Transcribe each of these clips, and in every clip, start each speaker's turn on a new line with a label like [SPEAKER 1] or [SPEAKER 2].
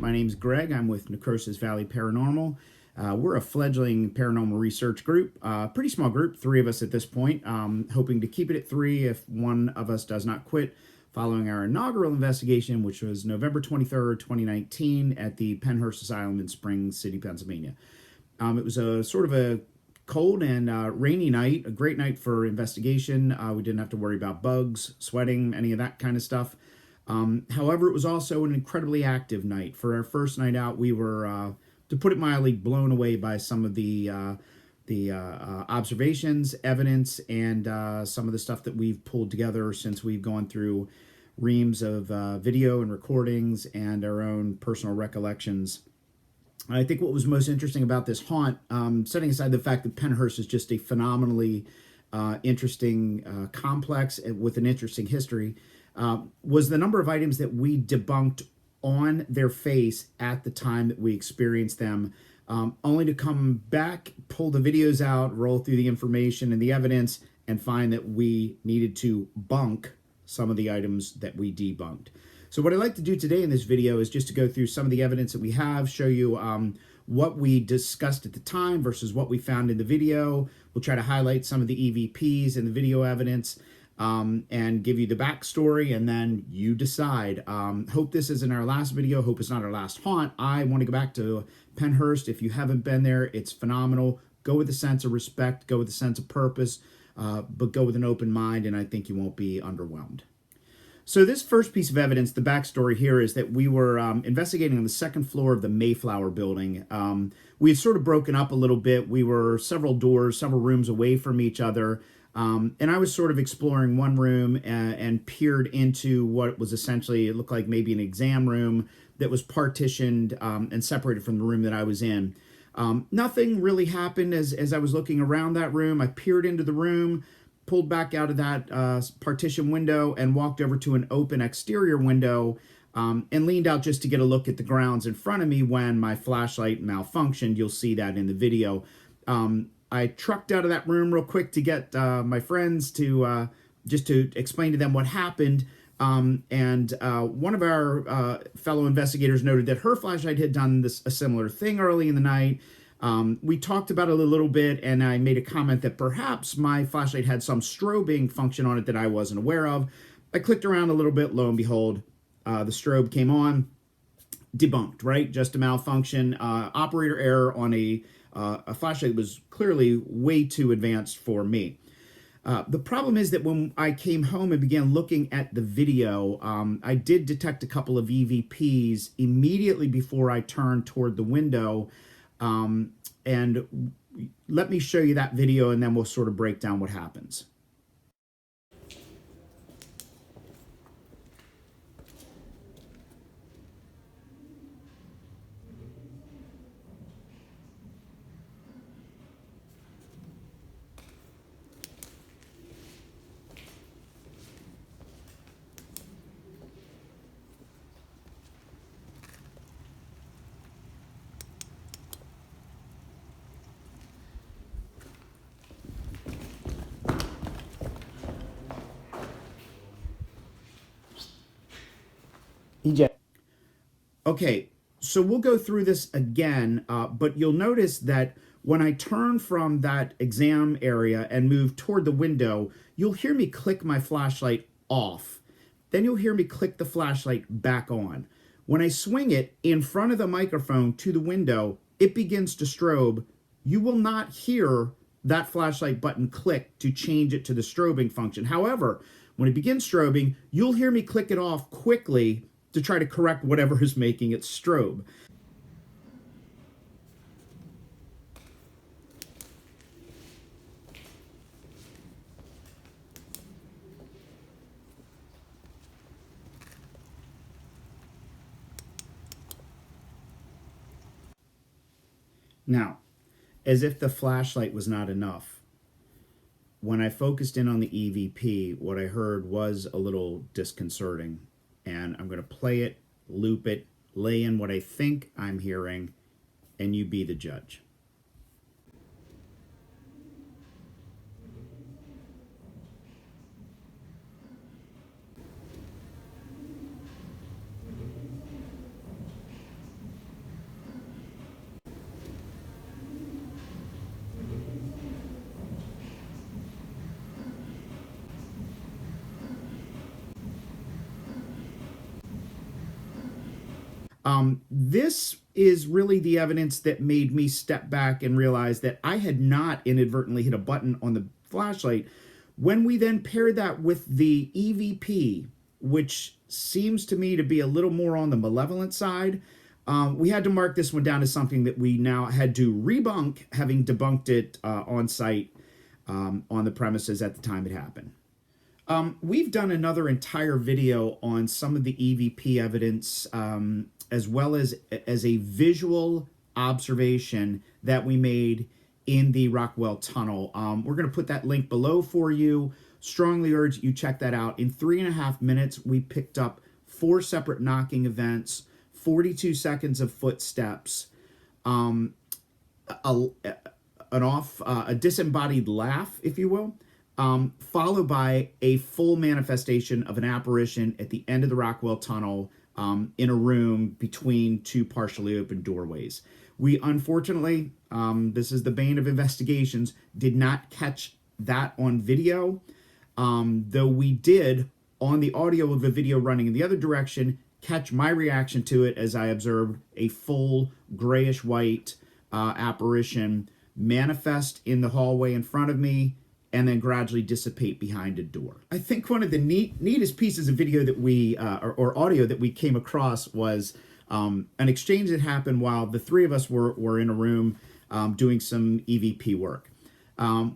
[SPEAKER 1] My name's Greg. I'm with Necrosis Valley Paranormal. We're a fledgling paranormal research group, pretty small group, 3 of us at this point, hoping to keep it at 3 if one of us does not quit, following our inaugural investigation, which was November 23rd, 2019 at the Pennhurst Asylum in Spring City, Pennsylvania. It was a sort of a cold and rainy night, a great night for investigation. We didn't have to worry about bugs, sweating, any of that kind of stuff. However, it was also an incredibly active night. For our first night out, we were, to put it mildly, blown away by some of the observations, evidence, and some of the stuff that we've pulled together since we've gone through reams of video and recordings and our own personal recollections. I think what was most interesting about this haunt, setting aside the fact that Pennhurst is just a phenomenally interesting complex with an interesting history, was the number of items that we debunked on their face at the time that we experienced them, only to come back, pull the videos out, roll through the information and the evidence, and find that we needed to bunk some of the items that we debunked. So what I'd like to do today in this video is just to go through some of the evidence that we have, show you what we discussed at the time versus what we found in the video. We'll try to highlight some of the EVPs and the video evidence, and give you the backstory, and then you decide. Hope this isn't our last video. Hope it's not our last haunt. I want to go back to Pennhurst. If you haven't been there, it's phenomenal. Go with a sense of respect. Go with a sense of purpose, but go with an open mind, and I think you won't be underwhelmed. So this first piece of evidence, the backstory here, is that we were investigating on the 2nd floor of the Mayflower building. We had sort of broken up a little bit. We were several doors, several rooms away from each other. And I was sort of exploring one room and peered into what was essentially, it looked like maybe an exam room that was partitioned and separated from the room that I was in. Nothing really happened as I was looking around that room. I peered into the room, pulled back out of that partition window, and walked over to an open exterior window and leaned out just to get a look at the grounds in front of me when my flashlight malfunctioned. You'll see that in the video. I trucked out of that room real quick to get my friends to just to explain to them what happened. And one of our fellow investigators noted that her flashlight had done a similar thing early in the night. We talked about it a little bit, and I made a comment that perhaps my flashlight had some strobing function on it that I wasn't aware of. I clicked around a little bit. Lo and behold, the strobe came on. Debunked, right? Just a malfunction. Operator error on a flashlight was clearly way too advanced for me. The problem is that when I came home and began looking at the video, I did detect a couple of EVPs immediately before I turned toward the window. And let me show you that video, and then we'll sort of break down what happens. Okay, so we'll go through this again, but you'll notice that when I turn from that exam area and move toward the window, you'll hear me click my flashlight off. Then you'll hear me click the flashlight back on. When I swing it in front of the microphone to the window, it begins to strobe. You will not hear that flashlight button click to change it to the strobing function. However, when it begins strobing, you'll hear me click it off quickly to try to correct whatever is making it strobe. Now, as if the flashlight was not enough, when I focused in on the EVP, what I heard was a little disconcerting. And I'm going to play it, loop it, lay in what I think I'm hearing, and you be the judge. This is really the evidence that made me step back and realize that I had not inadvertently hit a button on the flashlight. When we then paired that with the EVP, which seems to me to be a little more on the malevolent side, we had to mark this one down as something that we now had to rebunk, having debunked it on site on the premises at the time it happened. We've done another entire video on some of the EVP evidence, as well as a visual observation that we made in the Rockwell Tunnel. We're going to put that link below for you. Strongly urge you check that out. In 3.5 minutes, we picked up 4 separate knocking events, 42 seconds of footsteps, a disembodied laugh, if you will, followed by a full manifestation of an apparition at the end of the Rockwell Tunnel, in a room between 2 partially open doorways. We unfortunately, this is the bane of investigations, did not catch that on video, though we did, on the audio of a video running in the other direction, catch my reaction to it as I observed a full grayish-white apparition manifest in the hallway in front of me and then gradually dissipate behind a door. I think one of the neatest pieces of video that we, or audio that we came across was an exchange that happened while the 3 of us were in a room doing some EVP work.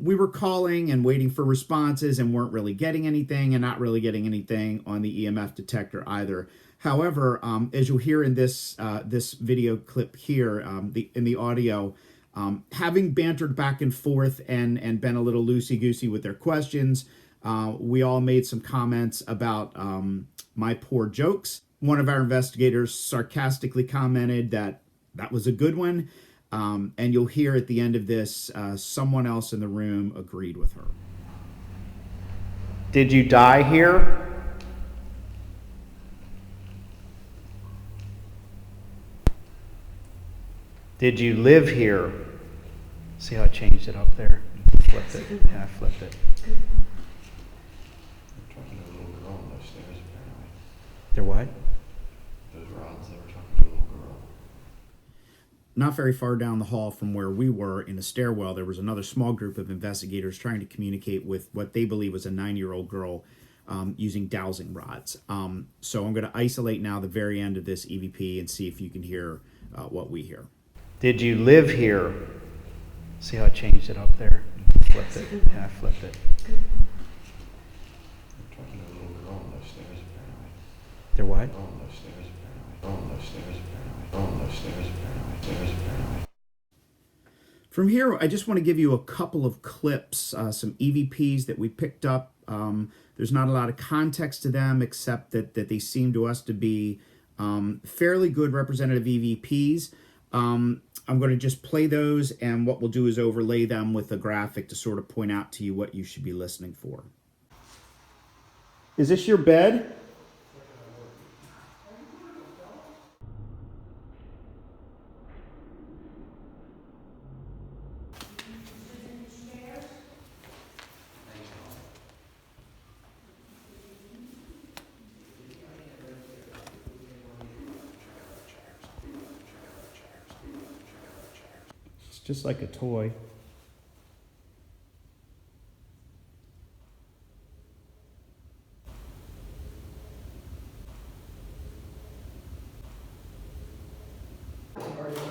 [SPEAKER 1] We were calling and waiting for responses and weren't really getting anything, and not really getting anything on the EMF detector either. However, as you'll hear in this this video clip here, in the audio, having bantered back and forth and been a little loosey-goosey with their questions, we all made some comments about my poor jokes. One of our investigators sarcastically commented that that was a good one, and you'll hear at the end of this, someone else in the room agreed with her. Did you die here? Did you live here? See how I changed it up there? Flipped it. Yeah, I flipped it.
[SPEAKER 2] They're talking to a little girl on those stairs, apparently.
[SPEAKER 1] They're what?
[SPEAKER 2] Those rods, they were talking to a little girl.
[SPEAKER 1] Not very far down the hall from where we were in a stairwell, there was another small group of investigators trying to communicate with what they believe was a 9-year-old girl using dowsing rods. So I'm going to isolate now the very end of this EVP and see if you can hear what we hear. Did you live here? See how I changed it up there? Flipped it. Yeah, I flipped it.
[SPEAKER 2] They're talking to a little girl on those stairs, apparently.
[SPEAKER 1] They're what?
[SPEAKER 2] Girl on those stairs, apparently. Girl on those stairs, apparently. Girl on those stairs, apparently. Stairs, apparently.
[SPEAKER 1] From here, I just want to give you a couple of clips, some EVPs that we picked up. There's not a lot of context to them, except that they seem to us to be fairly good representative EVPs. I'm going to just play those, and what we'll do is overlay them with a graphic to sort of point out to you what you should be listening for. Is this your bed? Just like a toy.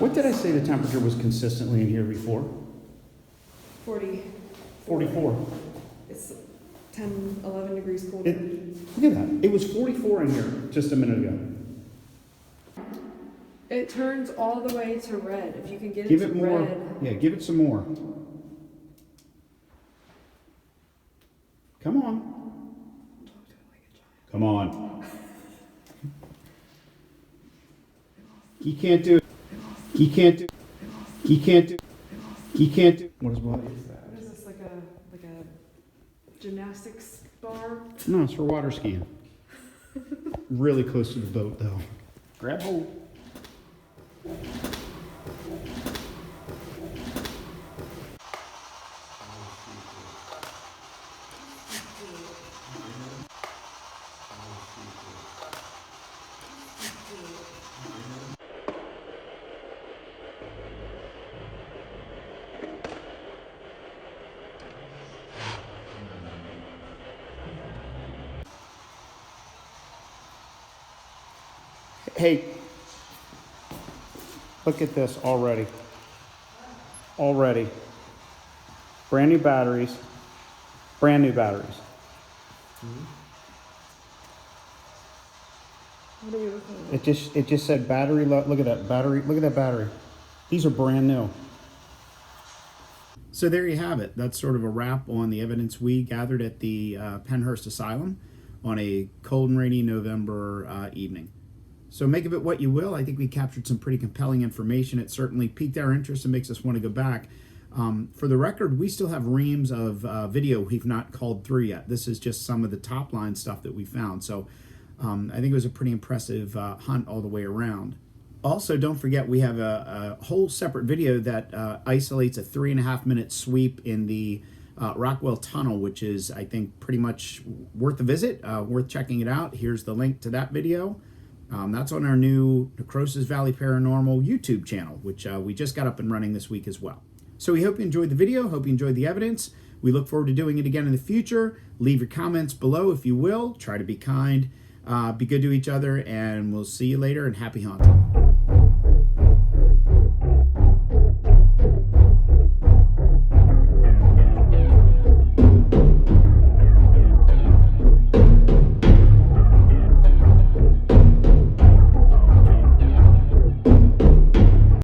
[SPEAKER 1] What did I say the temperature was consistently in here before?
[SPEAKER 3] 40.
[SPEAKER 1] 44.
[SPEAKER 3] It's 10, 11 degrees colder.
[SPEAKER 1] Look at that. It was 44 in here just a minute ago.
[SPEAKER 3] It turns all the way to red. If you can get it
[SPEAKER 1] Give
[SPEAKER 3] to
[SPEAKER 1] it more.
[SPEAKER 3] red.
[SPEAKER 1] Yeah, give it some more. Come on. Come on. He can't do it. He can't do it. He can't do it. He can't do it. What is what?
[SPEAKER 3] What is this, like a gymnastics bar?
[SPEAKER 1] No, it's for water skiing. Really close to the boat, though. Grab hold. Hey, look at this already. Already. Brand new batteries. Brand new batteries.
[SPEAKER 3] What are we looking at?
[SPEAKER 1] It just said battery. Look at that battery. Look at that battery. These are brand new. So there you have it. That's sort of a wrap on the evidence we gathered at the Pennhurst Asylum on a cold and rainy November evening. So make of it what you will. I think we captured some pretty compelling information. It certainly piqued our interest and makes us want to go back. For the record, we still have reams of video we've not called through yet. This is just some of the top line stuff that we found. So I think it was a pretty impressive hunt all the way around. Also, don't forget we have a whole separate video that isolates a 3.5 minute sweep in the Rockwell Tunnel, which is, I think, pretty much worth a visit, worth checking it out. Here's the link to that video. That's on our new Necrosis Valley Paranormal YouTube channel, which we just got up and running this week as well. So we hope you enjoyed the video, hope you enjoyed the evidence. We look forward to doing it again in the future. Leave your comments below if you will. Try to be kind, be good to each other, and we'll see you later, and happy hunting.